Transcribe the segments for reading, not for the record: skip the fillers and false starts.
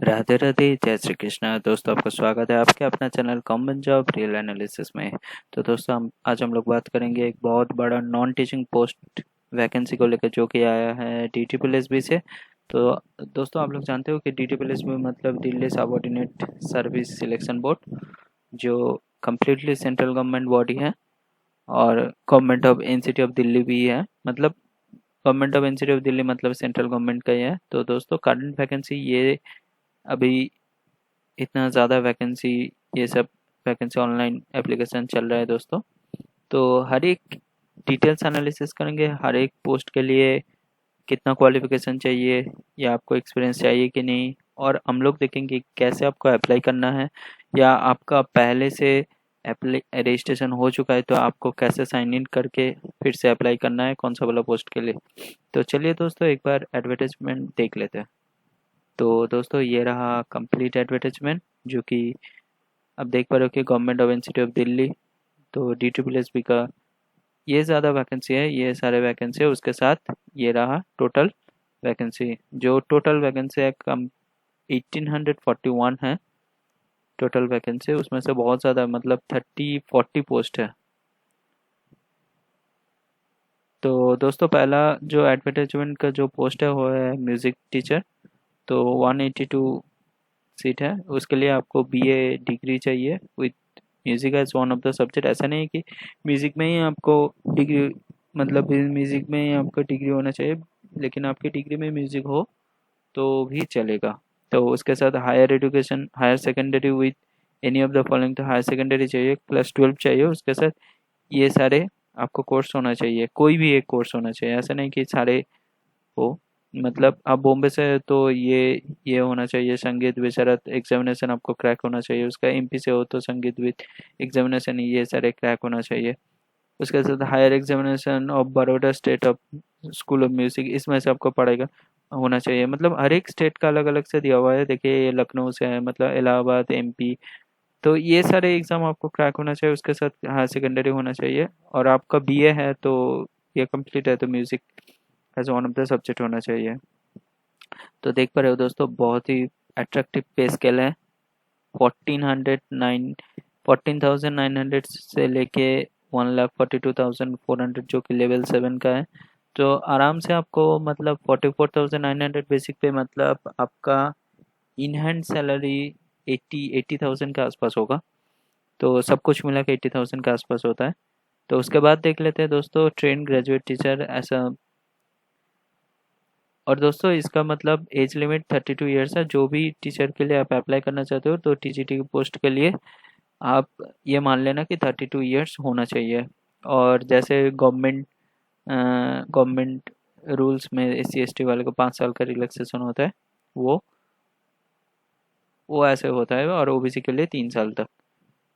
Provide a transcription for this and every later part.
राधे राधे, जय श्री कृष्णा। दोस्तों, आपका स्वागत है आपके अपना channel common job real analysis में। तो दोस्तों, हम लोग बात करेंगे एक बहुत बड़ा नॉन टीचिंग पोस्ट वैकेंसी को लेकर, जो कि आया है DTPLSB से। तो दोस्तों, आप लोग जानते हो कि DTPLSB मतलब Delhi subordinate service selection board, जो कम्प्लीटली सेंट्रल गवर्नमेंट बॉडी है और government of NCT of Delhi भी है। मतलब government of NCT of Delhi मतलब सेंट्रल गवर्नमेंट का ही है। तो दोस्तों, करंट वैकेंसी ये अभी इतना ज़्यादा वैकेंसी, ये सब वैकेंसी ऑनलाइन एप्लीकेशन चल रहा है दोस्तों। तो हर एक डिटेल्स एनालिसिस करेंगे, हर एक पोस्ट के लिए कितना क्वालिफिकेशन चाहिए या आपको एक्सपीरियंस चाहिए कि नहीं, और हम लोग देखेंगे कैसे आपको अप्लाई करना है, या आपका पहले से अप्लाई रजिस्ट्रेशन हो चुका है तो आपको कैसे साइन इन करके फिर से अप्लाई करना है कौन सा वाला पोस्ट के लिए। तो चलिए दोस्तों, एक बार एडवर्टाइजमेंट देख लेते हैं। तो दोस्तों, ये रहा कंप्लीट एडवर्टाइजमेंट, जो कि अब देख पा रहे हो कि government of institute of Delhi. तो DTPLSB का ये ज़्यादा वैकेंसी है, ये सारे वैकेंसी है। उसके साथ ये रहा टोटल वैकेंसी, जो टोटल वैकेंसी है कम 1841 है टोटल वैकेंसी। उसमें से बहुत ज़्यादा मतलब 30-40 पोस्ट है। तो दोस्तों, पहला जो एडवर्टाइजमेंट का जो पोस्ट है वो है म्यूज़िक टीचर। तो 182 सीट है। उसके लिए आपको BA डिग्री चाहिए with music as one of the subject. ऐसा नहीं है कि म्यूज़िक में ही आपको डिग्री, मतलब म्यूज़िक में ही आपको डिग्री होना चाहिए, लेकिन आपकी डिग्री में म्यूज़िक हो तो भी चलेगा। तो उसके साथ higher education, higher secondary with any of the following. तो हायर सेकेंडरी चाहिए, +12 चाहिए। उसके साथ ये सारे आपको कोर्स होना चाहिए, कोई भी एक कोर्स होना चाहिए, ऐसा नहीं कि सारे हो। मतलब आप बॉम्बे से है तो ये होना चाहिए, संगीत विशारद एग्जामिनेशन आपको क्रैक होना चाहिए। उसका MP से हो तो संगीत विद एग्जामिनेशन, ये सारे क्रैक होना चाहिए। उसके साथ higher examination of Baroda state of school of music, इसमें से आपको पढ़ेगा होना चाहिए। मतलब हर एक स्टेट का अलग अलग से दिया हुआ है। देखिए, ये लखनऊ से है, मतलब इलाहाबाद MP। तो ये सारे एग्ज़ाम आपको क्रैक होना चाहिए। उसके साथ हायर सेकेंडरी होना चाहिए, और आपका BA है तो ये कंप्लीट है तो music as one of the subject होना चाहिए। तो देख पा रहे हो दोस्तों, बहुत ही अट्रैक्टिव पे स्केल है। 14,900 से लेके 1,42,400, जो कि लेवल 7 का है। तो आराम से आपको मतलब 44,900 बेसिक पे, मतलब आपका इन हैंड सैलरी 80,000 के आसपास होगा। तो सब कुछ मिला के 80,000 के आसपास होता है। तो उसके बाद देख लेते हैं दोस्तों, ट्रेन ग्रेजुएट टीचर ऐसा। और दोस्तों, इसका मतलब एज लिमिट 32 ईयर्स है। जो भी टीचर के लिए आप अप्लाई करना चाहते हो तो TGT की पोस्ट के लिए आप ये मान लेना कि 32 ईयर्स होना चाहिए। और जैसे गवर्नमेंट रूल्स में SC ST वाले को 5 साल का रिलैक्सेशन होता है, वो वो ऐसे होता है, और OBC के लिए 3 साल तक।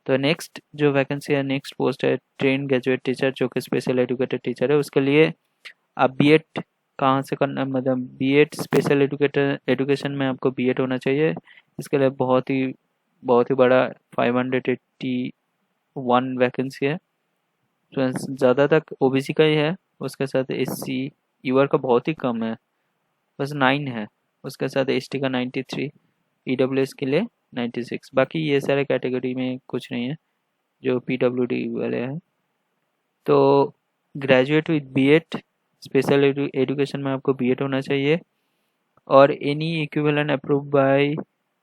तो नेक्स्ट जो वैकेंसी है, नेक्स्ट पोस्ट है ट्रेन ग्रेजुएट टीचर, जो कि स्पेशल एजुकेटेड टीचर है। उसके लिए आप B.Ed कहाँ से करना, मतलब B.Ed स्पेशल एजुकेशन में आपको B.Ed होना चाहिए। इसके लिए बहुत ही बड़ा 581 वैकेंसी है। तो ज़्यादा तक OBC का ही है। उसके साथ SC यूआर का बहुत ही कम है, बस 9 है। उसके साथ ST का 93, EWS के लिए 96। बाकी ये सारे कैटेगरी में कुछ नहीं है जो PWD वाले हैं। तो graduate with B.Ed special education में आपको B.Ed होना चाहिए, और any equivalent approve by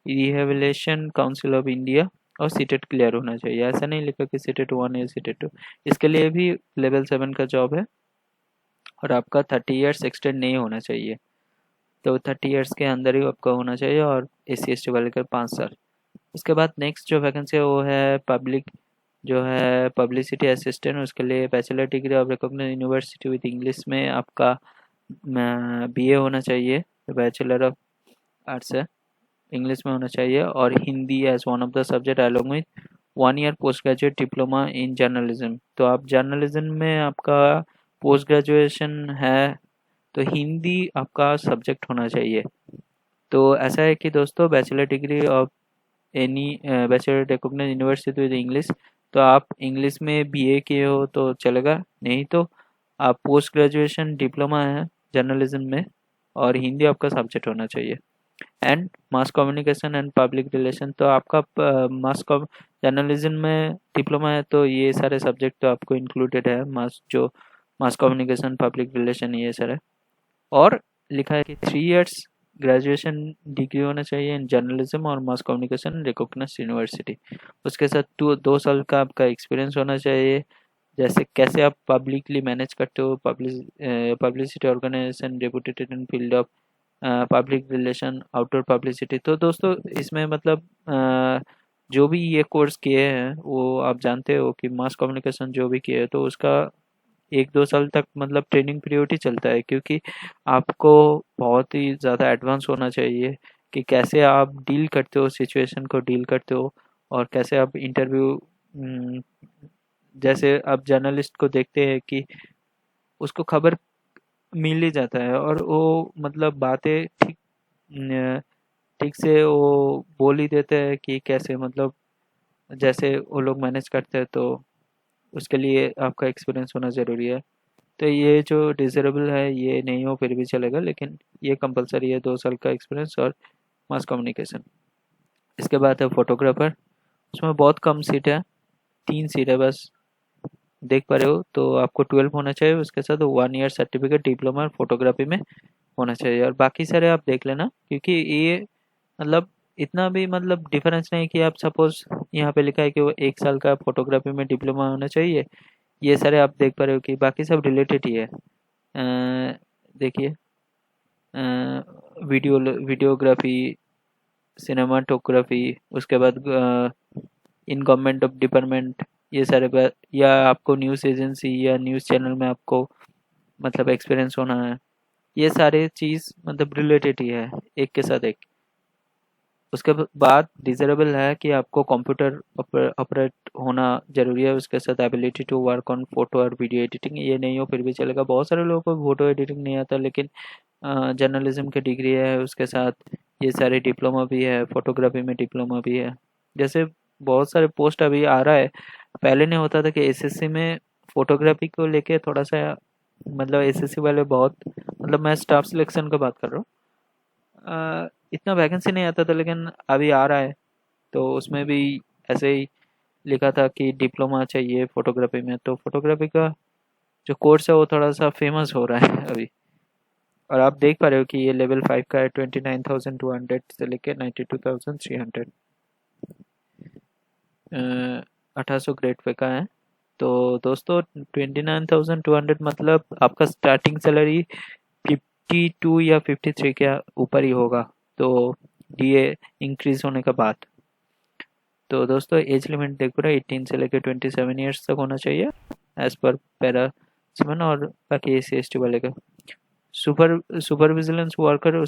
rehabilitation council of India, और सीटेट क्लियर होना चाहिए। ऐसा नहीं लिखा कि सीटेट 1 या सीटेट 2। इसके लिए भी लेवल 7 का जॉब है, और आपका 30 ईयर्स एक्सटेंड नहीं होना चाहिए। तो 30 ईयर्स के अंदर ही आपका होना चाहिए, और SC ST वाले का 5 साल। उसके बाद नेक्स्ट जो वैकेंसी है वो है जो है पब्लिसिटी असिस्टेंट। उसके लिए bachelor degree of recognised university with English में आपका BA होना चाहिए। बैचलर ऑफ आर्ट्स है, इंग्लिश में होना चाहिए, और Hindi as one of the subject along with 1 year post graduate diploma in journalism. तो आप जर्नलिज्म में आपका पोस्ट ग्रेजुएशन है तो हिंदी आपका सब्जेक्ट होना चाहिए। तो ऐसा है कि दोस्तों, bachelor degree of any bachelor recognised university with English, तो आप इंग्लिश में BA किए हो तो चलेगा, नहीं तो आप पोस्ट ग्रेजुएशन डिप्लोमा है जर्नलिज्म में, और हिंदी आपका सब्जेक्ट होना चाहिए। And mass communication and public relation. तो आपका मास जर्नलिज्म में डिप्लोमा है, तो ये सारे सब्जेक्ट तो आपको इंक्लूडेड है, मास कम्युनिकेशन, पब्लिक रिलेशन, ये सारे। और लिखा है कि 3 इयर्स ग्रेजुएशन डिग्री होना चाहिए इन जर्नलिज्म और मास कम्युनिकेशन रिकॉग्नाइज्ड यूनिवर्सिटी। उसके साथ 2 साल का आपका एक्सपीरियंस होना चाहिए, जैसे कैसे आप पब्लिकली मैनेज करते हो, publicity organisation, reputed in field of public relation, outdoor publicity. तो दोस्तों इसमें मतलब जो भी ये कोर्स किए हैं वो आप जानते हो कि मास कम्युनिकेशन जो भी किए हैं तो उसका 1-2 साल तक मतलब ट्रेनिंग पीरियड ही चलता है, क्योंकि आपको बहुत ही ज़्यादा एडवांस होना चाहिए कि कैसे आप डील करते हो, सिचुएशन को डील करते हो, और कैसे आप इंटरव्यू, जैसे आप जर्नलिस्ट को देखते हैं कि उसको खबर मिल ही जाता है और वो मतलब बातें ठीक से वो बोल ही देते हैं कि कैसे मतलब जैसे वो लोग मैनेज करते हैं। तो उसके लिए आपका एक्सपीरियंस होना ज़रूरी है। तो ये जो डिजरेबल है ये नहीं हो फिर भी चलेगा, लेकिन ये कंपलसरी है, 2 साल का एक्सपीरियंस और मास कम्युनिकेशन। इसके बाद है फोटोग्राफर। उसमें बहुत कम सीट है, 3 सीट है बस, देख पा रहे हो। तो आपको 12 होना चाहिए, उसके साथ 1 ईयर सर्टिफिकेट डिप्लोमा फोटोग्राफी में होना चाहिए, और बाकी सारे आप देख लेना, क्योंकि ये मतलब इतना भी मतलब डिफरेंस नहीं कि आप सपोज यहाँ पे लिखा है कि वो 1 साल का फोटोग्राफी में डिप्लोमा होना चाहिए, ये सारे आप देख पा रहे हो कि बाकी सब रिलेटेड ही है। देखिए, वीडियोग्राफी, सिनेमाटोग्राफी, उसके बाद इन गवर्नमेंट ऑफ डिपार्टमेंट, ये सारे या आपको न्यूज़ एजेंसी या न्यूज़ चैनल में आपको मतलब एक्सपीरियंस होना है, ये सारे चीज़ मतलब रिलेटेड ही है, एक के साथ एक। उसके बाद डिजरेबल है कि आपको कंप्यूटर ऑपरेट होना जरूरी है, उसके साथ ability to work on photo और वीडियो एडिटिंग, ये नहीं हो फिर भी चलेगा। बहुत सारे लोगों को फोटो एडिटिंग नहीं आता, लेकिन जर्नलिज्म की डिग्री है, उसके साथ ये सारे डिप्लोमा भी है, फोटोग्राफी में डिप्लोमा भी है। जैसे बहुत सारे पोस्ट अभी आ रहा है, पहले नहीं होता था कि एसएससी में फोटोग्राफी को लेके थोड़ा सा मतलब एसएससी वाले बहुत मतलब मैं स्टाफ सिलेक्शन का बात कर रहा हूँ, इतना वैकेंसी नहीं आता था, लेकिन अभी आ रहा है। तो उसमें भी ऐसे ही लिखा था कि डिप्लोमा चाहिए फोटोग्राफी में, तो फोटोग्राफी का जो कोर्स है वो थोड़ा सा फेमस हो रहा है अभी। और आप देख पा रहे हो कि ये लेवल 5 का है, 29,200 से लेकर 92,300, 1800 ग्रेड पे का है। तो दोस्तों 29,200 मतलब आपका स्टार्टिंग सैलरी 52 या 53 के ऊपर ही होगा, तो डीए इंक्रीज होने के बाद। तो दोस्तों एज लिमिट देखो रहे 18 से लेकर 27 ईयर्स तक होना चाहिए एज पर पैरा सेवन, और बाकी SC ST वाले का सुपर विजिलेंस वर्कर,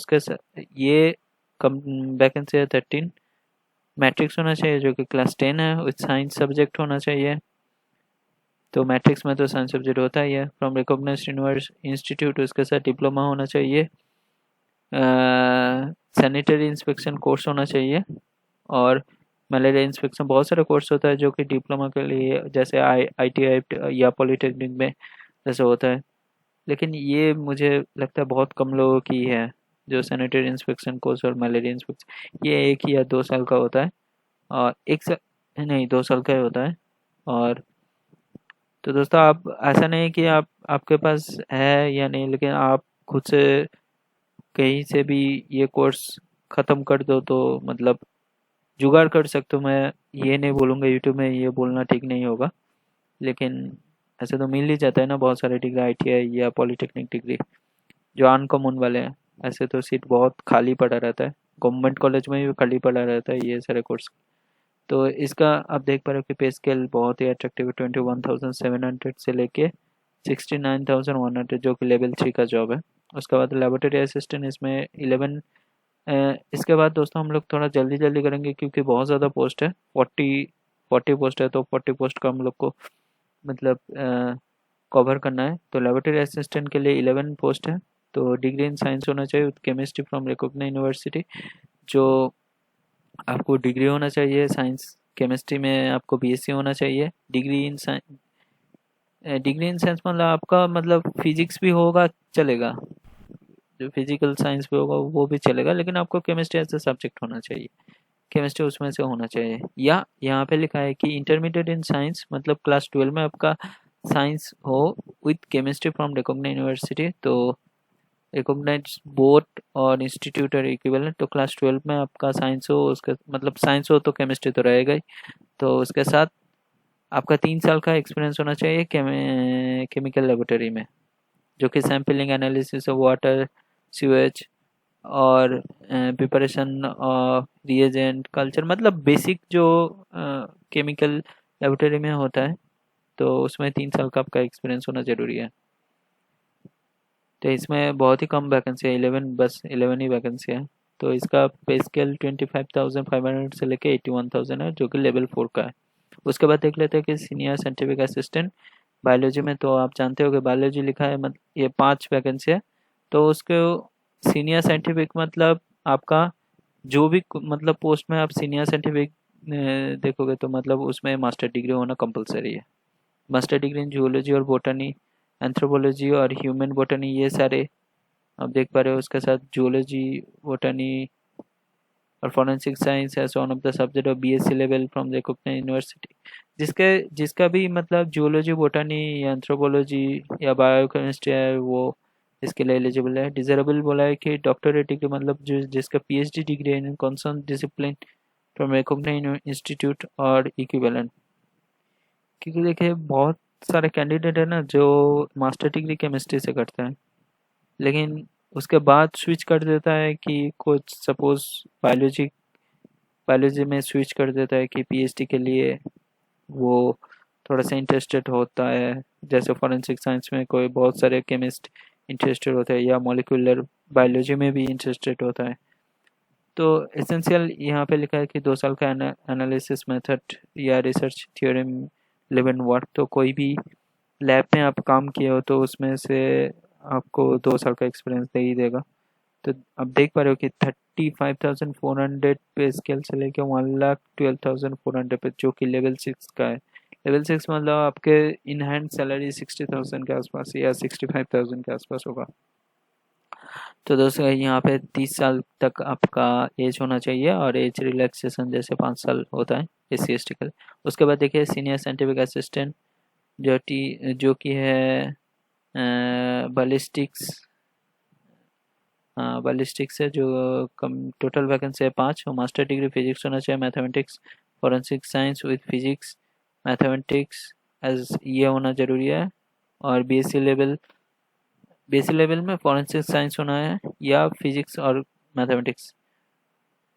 ये कम वैकेंसी है 13। मैट्रिक्स होना चाहिए जो कि क्लास 10 है, विथ साइंस सब्जेक्ट होना चाहिए। तो मैट्रिक्स में तो साइंस सब्जेक्ट होता ही है, फ्रॉम रिकॉग्नाइज्ड इंस्टीट्यूट, उसके साथ डिप्लोमा होना चाहिए, सैनिटरी इंस्पेक्शन कोर्स होना चाहिए, और मलेरिया इंस्पेक्शन, बहुत सारा कोर्स होता है जो कि डिप्लोमा के लिए जैसे ITI या पॉलिटेक्निक में जैसे होता है। लेकिन ये मुझे लगता है बहुत कम लोगों की है, जो सैनिटरी इंस्पेक्शन कोर्स और मलेरिया इंस्पेक्शन, ये 1 या 2 साल का होता है, और 1 साल नहीं 2 साल का ही होता है। और तो दोस्तों आप ऐसा नहीं कि आप आपके पास है या नहीं, लेकिन आप खुद से कहीं से भी ये कोर्स ख़त्म कर दो तो मतलब जुगाड़ कर सकते हो। मैं ये नहीं बोलूँगा, यूट्यूब में ये बोलना ठीक नहीं होगा, लेकिन ऐसे तो मिल ही जाता है ना बहुत सारे डिग्री, ITI या पॉलिटेक्निक डिग्री जो अनकॉमन वाले हैं। ऐसे तो सीट बहुत खाली पड़ा रहता है, गवर्नमेंट कॉलेज में भी खाली पड़ा रहता है ये सारे कोर्स। तो इसका आप देख पा रहे हो कि पे स्केल बहुत ही अट्रैक्टिव है, 21,700 से लेके 69,100, जो कि लेवल 3 का जॉब है। उसके बाद लेबोरेटरी असिस्टेंट, इसमें 11। इसके बाद दोस्तों हम लोग थोड़ा जल्दी जल्दी करेंगे क्योंकि बहुत ज़्यादा पोस्ट है, 40 पोस्ट है, तो 40 पोस्ट का हम लोग को मतलब कवर करना है। तो लेबोरेटरी असिस्टेंट के लिए 11 पोस्ट है। तो डिग्री इन साइंस होना चाहिए with chemistry from recognised university, जो आपको डिग्री होना चाहिए साइंस केमिस्ट्री में, आपको BSc होना चाहिए। डिग्री इन साइंस मतलब आपका मतलब फिजिक्स भी होगा चलेगा, जो फिजिकल साइंस भी होगा वो भी चलेगा, लेकिन आपको केमिस्ट्री ऐसा सब्जेक्ट होना चाहिए, केमिस्ट्री उसमें से होना चाहिए। या यहाँ पे लिखा है कि इंटरमीडिएट इन साइंस मतलब क्लास 12 में आपका साइंस हो with chemistry from recognised university, तो रिकॉग्नाइज्ड बोर्ड और इंस्टीट्यूट और इक्विवेलेंट, तो क्लास 12 में आपका साइंस हो, उसका मतलब साइंस हो तो केमिस्ट्री तो रहेगा ही, तो उसके साथ आपका 3 साल का एक्सपीरियंस होना चाहिए केमिकल लेबोरेटरी में, जो कि sampling analysis of water, sewage और प्रिपरेशन ऑफ रिएजेंट कल्चर, मतलब बेसिक जो केमिकल लेबोरेटरी में होता है, तो उसमें 3 साल का आपका एक्सपीरियंस होना ज़रूरी है। तो इसमें बहुत ही कम वैकेंसी है, 11 ही वैकेंसी है। तो इसका पे स्केल 25,500 से लेके 81,000 है, जो कि लेवल 4 का है। उसके बाद देख लेते हैं कि सीनियर साइंटिफिक असिस्टेंट बायोलॉजी में, तो आप जानते हो कि बायोलॉजी लिखा है, मतलब ये 5 वैकेंसी है। तो उसके सीनियर साइंटिफिक मतलब आपका जो भी मतलब पोस्ट में आप सीनियर साइंटिफिक देखोगे, तो मतलब उसमें मास्टर डिग्री होना कंपलसरी है। मास्टर डिग्री इन जूलॉजी और बोटनी, एंथ्रोपोलॉजी और ह्यूमन बोटनी, ये सारे आप देख पा रहे हो। उसके साथ जूलॉजी, बोटनी और forensic science as one of the subject of BSc level from recognised university, जिसका भी मतलब जूलॉजी, बोटनी या एंथ्रोपोलॉजी या बायोकेमिस्ट्री है, वो इसके लिए एलिजिबल है। डिजरेबल बोला है कि डॉक्टरेट डिग्री मतलब जिसका पीएचडी डिग्री है in concern discipline from recognised institute और इक्विवेलेंट। क्योंकि देखिए बहुत सारे कैंडिडेट है ना जो मास्टर डिग्री केमिस्ट्री से करते हैं, लेकिन उसके बाद स्विच कर देता है कि कुछ सपोज बायोलॉजी बायोलॉजी में स्विच कर देता है कि पीएचडी के लिए वो थोड़ा सा इंटरेस्टेड होता है। जैसे फॉरेंसिक साइंस में कोई बहुत सारे केमिस्ट इंटरेस्टेड होते हैं, या मॉलिक्यूलर बायोलॉजी में भी इंटरेस्टेड होता है। तो एसेंशियल यहाँ पे लिखा है कि 2 साल का एनालिसिस मेथड या research theorem live in work, तो कोई भी लैब में आप काम किए हो तो उसमें से आपको 2 साल का एक्सपीरियंस दे ही देगा। तो आप देख पा रहे हो कि 35,400 पे स्केल से लेके 1,12,400 पे, जो कि लेवल 6 का है। लेवल 6 मतलब आपके इन हैंड सैलरी 60,000 के आसपास या 65,000 के आसपास होगा। तो दोस्तों यहाँ पे 30 साल तक आपका एज होना चाहिए, और एज रिलैक्सेशन जैसे 5 साल होता है SC/ST का। उसके बाद देखिए सीनियर साइंटिफिक असिस्टेंट जो कि है बैलिस्टिक्स, हाँ बैलिस्टिक्स है, जो कम टोटल वैकेंसी है 5, और मास्टर डिग्री फिजिक्स होना चाहिए, mathematics, forensic science with physics, mathematics as ये होना ज़रूरी है। और बीएससी लेवल में फोरेंसिक साइंस होना है या फिजिक्स और मैथमेटिक्स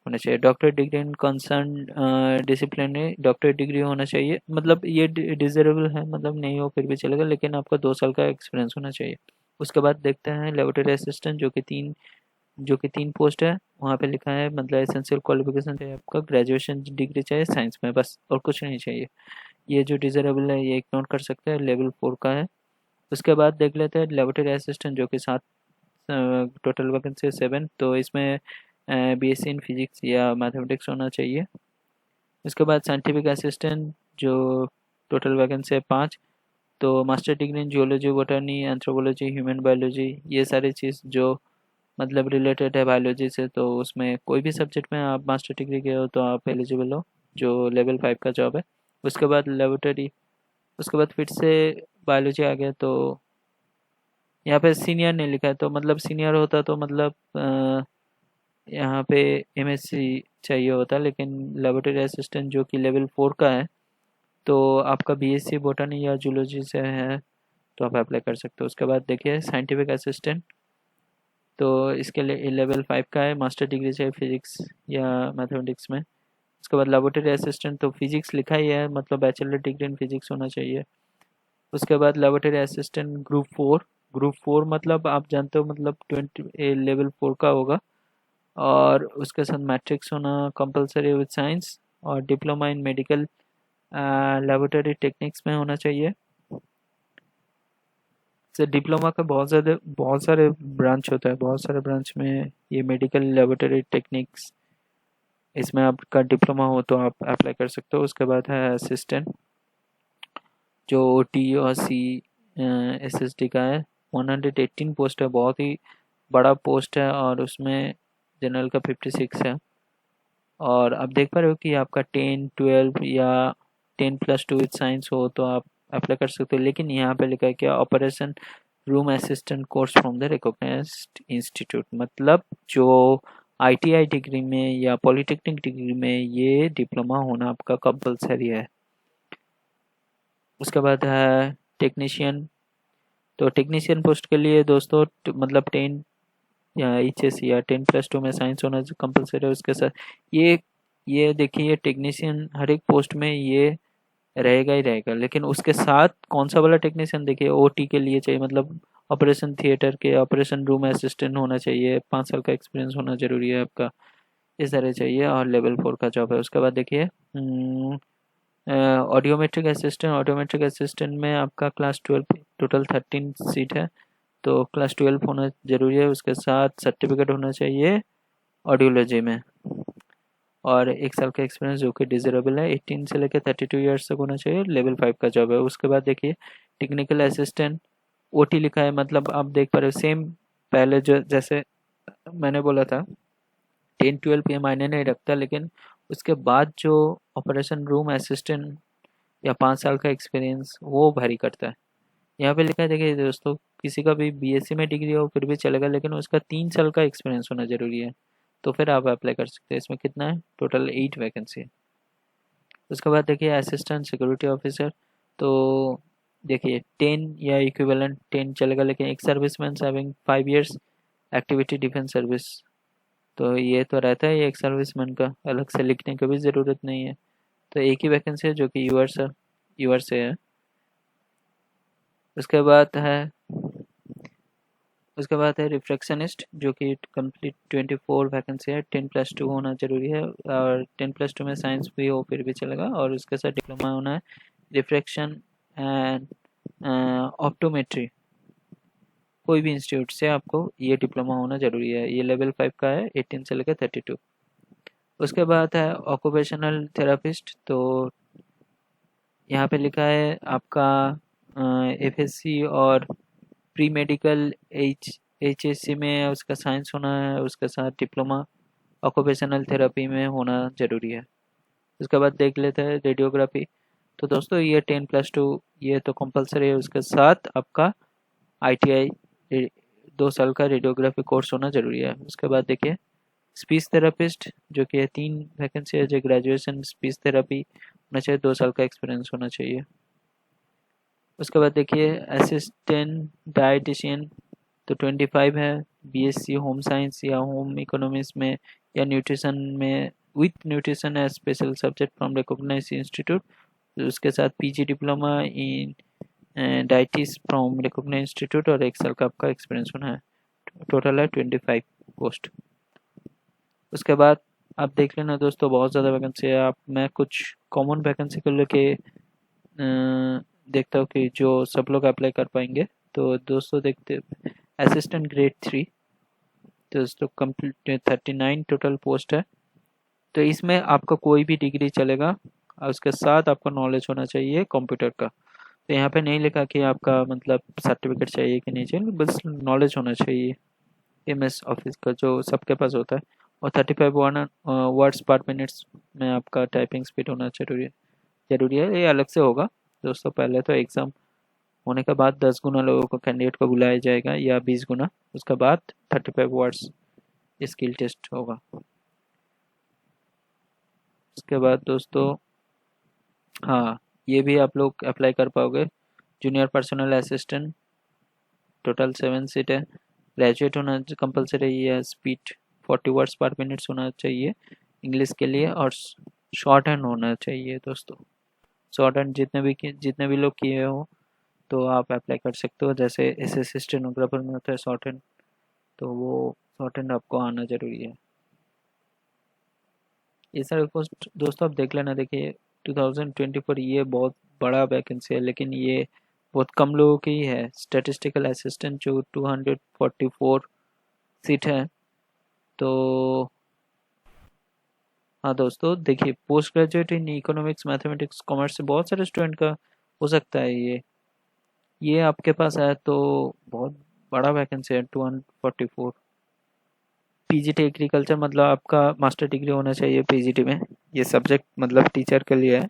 होना चाहिए। Doctor degree in concern discipline में डॉक्टर डिग्री होना चाहिए, मतलब ये डिजरेबल है, मतलब नहीं हो फिर भी चलेगा, लेकिन आपका 2 साल का एक्सपीरियंस होना चाहिए। उसके बाद देखते हैं लेबोरेटरी असिस्टेंट, जो कि तीन पोस्ट है। वहाँ पे लिखा है मतलब एसेंशियल क्वालिफिकेशन चाहिए आपका ग्रेजुएशन डिग्री चाहिए साइंस में, बस और कुछ नहीं चाहिए। ये जो डिजरेबल है ये इग्नोर कर सकते हैं, लेवल 4 का है। उसके बाद देख लेते हैं लेबोरेटरी असिस्टेंट, जो कि 7 टोटल वैकेंसी 7, तो इसमें बीएससी इन फिजिक्स या मैथमेटिक्स होना चाहिए। उसके बाद साइंटिफिक असिस्टेंट, जो टोटल वैकेंसी है 5, तो मास्टर डिग्री इन geology, botany, anthropology, human biology, ये सारी चीज़ जो मतलब रिलेटेड है बायोलॉजी से, तो उसमें कोई भी सब्जेक्ट में आप मास्टर डिग्री के हो तो आप एलिजिबल हो, जो लेवल 5 का जॉब है। उसके बाद लेबोरेटरी, उसके बाद फिर से बायोलॉजी आ गया, तो यहाँ पे सीनियर नहीं लिखा है, तो मतलब सीनियर होता तो मतलब यहाँ पे एमएससी चाहिए होता, लेकिन लेबोरेटरी असिस्टेंट जो कि लेवल 4 का है, तो आपका बीएससी बोटनी या जूलॉजी से है तो आप अप्लाई कर सकते हो। उसके बाद देखिए साइंटिफिक असिस्टेंट, तो इसके लिए लेवल 5 का है, मास्टर डिग्री चाहिए फिजिक्स या मैथमेटिक्स में। उसके बाद लेबोरेटरी असिस्टेंट, तो फिजिक्स लिखा ही है, मतलब बैचलर डिग्री इन फिजिक्स होना चाहिए। उसके बाद लेबोरेटरी असिस्टेंट ग्रुप 4 मतलब आप जानते हो मतलब 20 लेवल 4 का होगा, और उसके साथ मैट्रिक्स होना कंपलसरी विद साइंस, और diploma in medical laboratory techniques में होना चाहिए। से डिप्लोमा का बहुत सारे ब्रांच होता है, बहुत सारे ब्रांच में ये मेडिकल लेबोरेटरी टेक्निक्स, इसमें आपका डिप्लोमा हो तो आप अप्लाई कर सकते हो। उसके बाद है असिस्टेंट, जो OT और CSSD का है, 118 पोस्ट है, बहुत ही बड़ा पोस्ट है और उसमें जनरल का 56 है। और आप देख पा रहे हो कि आपका 10, 12 या 10+2 विथ साइंस हो तो आप अप्लाई कर सकते हो, लेकिन यहाँ पे लिखा है क्या, operation room assistant course from the recognised institute, मतलब जो आईटीआई डिग्री में या पॉलिटेक्निक डिग्री में ये डिप्लोमा होना आपका कंपलसरी है। उसके बाद है टेक्नीशियन। तो टेक्नीशियन पोस्ट के लिए दोस्तों मतलब 10 या एचएस या 10+2 में साइंस होना कंपलसरी है। उसके साथ ये देखिए टेक्नीशियन हर एक पोस्ट में ये रहेगा ही रहेगा, लेकिन उसके साथ कौन सा वाला टेक्नीशियन देखिए ओटी के लिए चाहिए, मतलब ऑपरेशन थिएटर के ऑपरेशन रूम असिस्टेंट होना चाहिए, 5 साल का एक्सपीरियंस होना जरूरी है आपका, इस तरह चाहिए, और लेवल 4 का जॉब है। उसके बाद देखिए ऑडियोमेट्रिक असिस्टेंट में आपका क्लास 12, टोटल 13 सीट है, तो क्लास 12 होना जरूरी है। उसके साथ सर्टिफिकेट होना चाहिए ऑडियोलॉजी में, और 1 साल का एक्सपीरियंस जो कि डिजरेबल है, 18 से लेकर 32 ईयर्स तक होना चाहिए, लेवल 5 का जॉब है। उसके बाद देखिए टेक्निकल असिस्टेंट ओटी लिखा है, मतलब आप देख पा रहे हो सेम पहले जो जैसे मैंने बोला था 10, 12 ये मायने नहीं रखता, लेकिन उसके बाद जो ऑपरेशन रूम असिस्टेंट या 5 साल का एक्सपीरियंस वो भारी करता है। यहाँ पे लिखा है देखिए दोस्तों, किसी का भी बीएससी में डिग्री हो फिर भी चलेगा, लेकिन उसका 3 साल का एक्सपीरियंस होना जरूरी है, तो फिर आप अप्लाई कर सकते हैं। इसमें कितना है, टोटल 8 वैकेंसी है। उसके बाद देखिए असिस्टेंट सिक्योरिटी ऑफिसर, तो देखिए 10 या इक्विवेलेंट 10 चलेगा, लेकिन एक serviceman having 5 years activity defence service, तो ये तो रहता है, ये एक सर्विसमैन का अलग से लिखने की भी ज़रूरत नहीं है। तो एक ही वैकेंसी है जो कि यूआर से है। उसके बाद है रिफ्लेक्शनिस्ट, जो कि कंप्लीट 24 वैकेंसी है, 10+2 होना जरूरी है, और 10+2 में साइंस भी हो फिर भी चलेगा, और उसके साथ डिप्लोमा होना है रिफ्रैक्शन एंड ऑप्टोमेट्री, कोई भी इंस्टीट्यूट से आपको ये डिप्लोमा होना जरूरी है। ये लेवल 5 का है, 18 से लेकर 32। उसके बाद है ऑक्यूपेशनल थेरापिस्ट, तो यहाँ पे लिखा है आपका एफएससी और प्री मेडिकल एचएससी में उसका साइंस होना है, उसके साथ डिप्लोमा ऑक्यूपेशनल थेरेपी में होना ज़रूरी है। उसके बाद देख लेते हैं रेडियोग्राफी, तो दोस्तों ये 10+2 ये तो कंपलसरी है, उसके साथ आपका आईटीआई 2 साल का रेडियोग्राफी कोर्स होना जरूरी है। उसके बाद देखिए स्पीच थेरापिस्ट, जो कि 3 वैकेंसी है, जो ग्रेजुएशन स्पीच थेरापी होना चाहिए, 2 साल का एक्सपीरियंस होना चाहिए। उसके बाद देखिए असिस्टेंट डाइटिशियन, तो 25 है, बीएससी होम साइंस या होम इकोनॉमिक्स में या न्यूट्रिशन में with nutrition as special subject from recognised institute, उसके साथ PG diploma in dietetics from recognised institute, और 1 साल का आपका एक्सपीरियंस होना है। टोटल है 25 पोस्ट। उसके बाद आप देख लेना दोस्तों, बहुत ज़्यादा वैकेंसी है। आप मैं कुछ कॉमन वैकेंसी को लेके देखता हूँ कि जो सब लोग अप्लाई कर पाएंगे। तो दोस्तों देखते असिस्टेंट ग्रेड 3, तो दोस्तों कंप्लीट 39 टोटल पोस्ट है, तो इसमें आपका कोई भी डिग्री चलेगा, और उसके साथ आपका नॉलेज होना चाहिए कंप्यूटर का। तो यहाँ पे नहीं लिखा कि आपका मतलब सर्टिफिकेट चाहिए कि नहीं चाहिए, बस नॉलेज होना चाहिए एमएस ऑफिस का जो सबके पास होता है, और 35 वर्ड्स पर मिनट्स में आपका टाइपिंग स्पीड होना जरूरी है। ये अलग से होगा दोस्तों, पहले तो एग्ज़ाम होने के बाद 10 गुना लोगों को कैंडिडेट को बुलाया जाएगा या 20 गुना, उसके बाद 35 वर्ड्स स्किल टेस्ट होगा। उसके बाद दोस्तों हाँ, ये भी आप लोग अप्लाई कर पाओगे, junior personal assistant, total 7 seat है, ग्रेजुएट होना कंपलसरी है, स्पीड 40 वर्ड्स पर मिनट्स होना चाहिए इंग्लिश के लिए, और शॉर्ट हैंड होना चाहिए दोस्तों। शॉर्ट हैंड जितने भी लोग किए हो तो आप अप्लाई कर सकते हो, जैसे एसएससी स्टेनोग्राफर में होता है शॉर्ट हैंड, तो वो शॉर्ट हैंड आपको आना जरूरी है। ये सारे पोस्ट दोस्तों आप देख लेना। देखिए 2024 ये बहुत बड़ा वैकेंसी है, लेकिन ये बहुत कम लोगों की ही है। स्टैटिस्टिकल असिस्टेंट जो 244 सीट है, तो हाँ दोस्तों देखिए post graduate in economics mathematics commerce से बहुत सारे स्टूडेंट का हो सकता है ये आपके पास है, तो बहुत बड़ा वैकेंसी है 244। पीजीटी एग्रीकल्चर मतलब आपका मास्टर डिग्री होना चाहिए पीजीटी में। ये सब्जेक्ट मतलब टीचर के लिए है,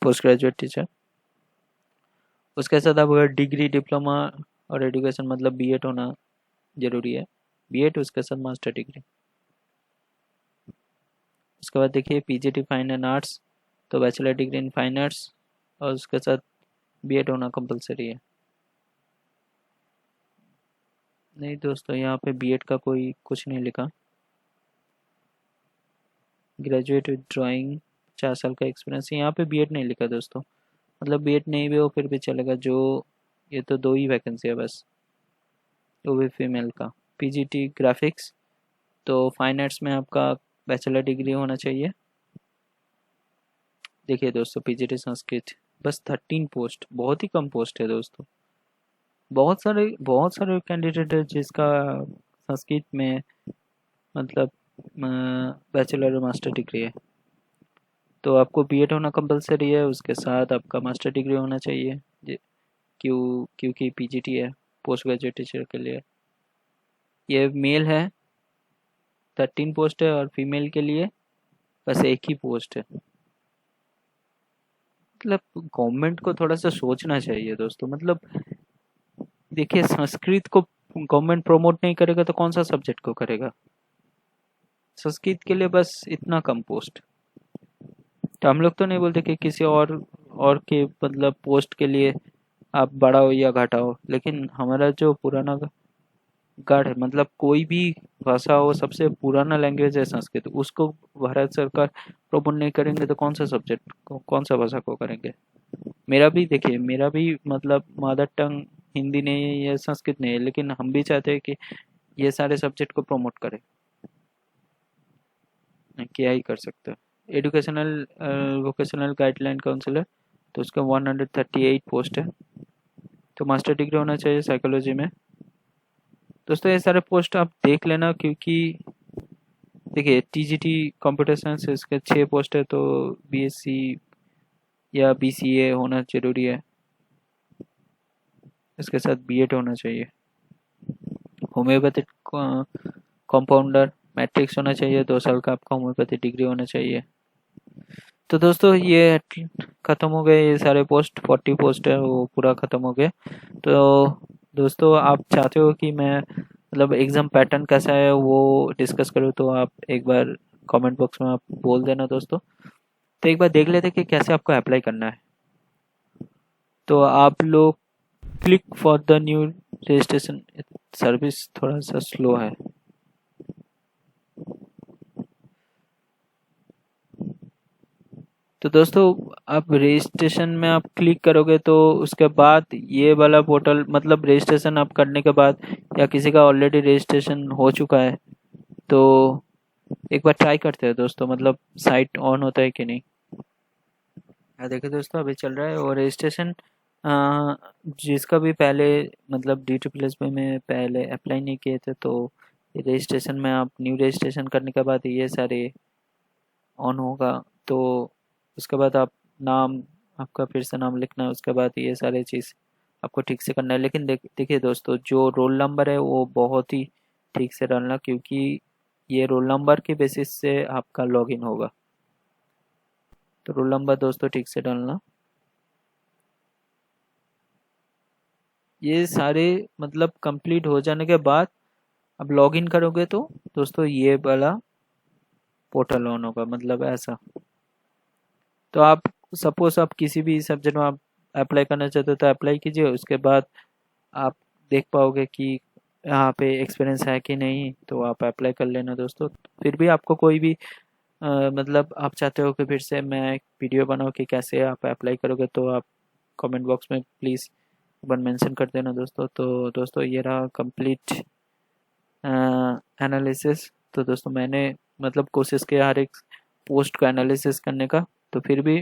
पोस्ट ग्रेजुएट टीचर। उसके साथ आपका डिग्री डिप्लोमा और एजुकेशन मतलब बीएड होना जरूरी है, बीएड उसके साथ मास्टर डिग्री। उसके बाद देखिए पीजीटी फाइन एंड आर्ट्स, तो bachelor degree in fine arts और उसके साथ बीएड होना कंपलसरी है। नहीं दोस्तों, यहाँ पे बीएड का कोई कुछ नहीं लिखा। ग्रेजुएट विद ड्राइंग 4 साल का एक्सपीरियंस, यहाँ पे बीएड नहीं लिखा दोस्तों। मतलब बीएड नहीं भी हो फिर भी चलेगा। जो ये तो 2 ही वैकेंसी है बस, वो भी फीमेल का। पीजीटी ग्राफिक्स, तो फाइन आर्ट्स में आपका बैचलर डिग्री होना चाहिए। देखिए दोस्तों पीजीटी संस्कृत, बस 13 पोस्ट, बहुत ही कम पोस्ट है दोस्तों। बहुत सारे कैंडिडेट है जिसका संस्कृत में मतलब बैचलर और मास्टर डिग्री है। तो आपको बीएड होना कंपलसरी है, उसके साथ आपका मास्टर डिग्री होना चाहिए। क्योंकि पीजीटी है पोस्ट ग्रेजुएट टीचर के लिए। ये मेल है 13 पोस्ट है और फीमेल के लिए बस एक ही पोस्ट है। मतलब गवर्नमेंट को थोड़ा सा सोचना चाहिए दोस्तों। मतलब देखिए संस्कृत को गवर्नमेंट प्रमोट नहीं करेगा तो कौन सा सब्जेक्ट को करेगा। संस्कृत के लिए बस इतना कम पोस्ट। तो हम लोग तो नहीं बोलते कि किसी और के मतलब पोस्ट के लिए आप बढ़ाओ या घटाओ, लेकिन हमारा जो पुराना गढ़ है मतलब कोई भी भाषा हो, सबसे पुराना लैंग्वेज है संस्कृत, उसको भारत सरकार प्रमोट नहीं करेंगे तो कौन सा सब्जेक्ट को, कौन सा भाषा को करेंगे। मेरा भी देखिए, मेरा भी मतलब मदर टंग हिंदी नहीं है या संस्कृत नहीं है, लेकिन हम भी चाहते हैं कि ये सारे सब्जेक्ट को प्रमोट करें। क्या ही कर सकते हैं। एजुकेशनल वोकेशनल गाइडलाइन काउंसिल है, तो उसका 138 पोस्ट है। तो मास्टर डिग्री होना चाहिए साइकोलॉजी में। दोस्तों ये सारे पोस्ट आप देख लेना, क्योंकि देखिए टीजीटी कंप्यूटर साइंस इसके 6 पोस्ट है, तो बीएससी या बीसीए होना जरूरी है। इसके साथ बीएड होना चाहिए। होम्योपैथिक कंपाउंडर मैट्रिक्स होना चाहिए, 2 साल का आपका होम्योपैथी डिग्री होना चाहिए। तो दोस्तों ये ख़त्म हो गए, ये सारे पोस्ट 40 पोस्ट है वो पूरा ख़त्म हो गए। तो दोस्तों आप चाहते हो कि मैं मतलब एग्ज़ाम पैटर्न कैसा है वो डिस्कस करूँ, तो आप एक बार कमेंट बॉक्स में आप बोल देना दोस्तों। तो एक बार देख लेते कि कैसे आपको अप्लाई करना है। तो आप लोग click for the new registration, service थोड़ा सा स्लो है। तो दोस्तों आप रजिस्ट्रेशन में आप क्लिक करोगे तो उसके बाद ये वाला पोर्टल मतलब रजिस्ट्रेशन आप करने के बाद या किसी का ऑलरेडी रजिस्ट्रेशन हो चुका है तो एक बार ट्राई करते हैं दोस्तों, मतलब साइट ऑन होता है कि नहीं। देखिए दोस्तों अभी चल रहा है और रजिस्ट्रेशन जिसका भी पहले मतलब DSSS में पहले अप्लाई नहीं किए थे, तो रजिस्ट्रेशन में आप न्यू रजिस्ट्रेशन करने के बाद ये सारे ऑन होगा। तो उसके बाद आप नाम, आपका फिर से नाम लिखना है, उसके बाद ये सारे चीज़ आपको ठीक से करना है। लेकिन देखिए दोस्तों जो रोल नंबर है वो बहुत ही ठीक से डालना, क्योंकि ये रोल नंबर के बेसिस से आपका लॉगिन होगा। तो रोल नंबर दोस्तों ठीक से डालना। ये सारे मतलब कंप्लीट हो जाने के बाद अब लॉगिन करोगे तो दोस्तों ये वाला पोर्टल ऑन होगा, मतलब ऐसा। तो आप सपोज आप किसी भी सब्जेक्ट में आप अप्लाई करना चाहते हो तो अप्लाई कीजिए, उसके बाद आप देख पाओगे कि यहाँ पे एक्सपीरियंस है कि नहीं, तो आप अप्लाई कर लेना दोस्तों। फिर भी आपको कोई भी मतलब आप चाहते हो कि फिर से मैं एक वीडियो बनाऊँ कि कैसे आप अप्लाई करोगे, तो आप कमेंट बॉक्स में प्लीज़ वन मेंशन कर देना दोस्तों। तो दोस्तों ये रहा कंप्लीट एनालिसिस। तो दोस्तों मैंने मतलब कोशिश किया हर एक पोस्ट को एनालिसिस करने का। तो फिर भी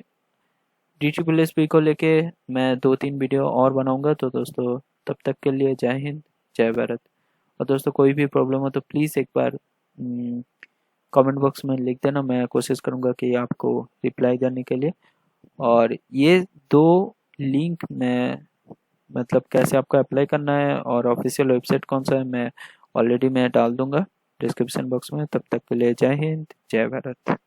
DSSP को लेके मैं 2-3 वीडियो और बनाऊंगा। तो दोस्तों तब तक के लिए जय हिंद, जय भारत। और दोस्तों कोई भी प्रॉब्लम हो तो प्लीज़ एक बार कमेंट बॉक्स में लिख देना, मैं कोशिश करूंगा कि आपको रिप्लाई देने के लिए। और ये 2 लिंक मैं मतलब कैसे आपको अप्लाई करना है और ऑफिशियल वेबसाइट कौन सा है मैं ऑलरेडी मैं डाल दूंगा। डिस्क्रिप्शन बॉक्स में। तब तक के लिए जय हिंद, जय भारत।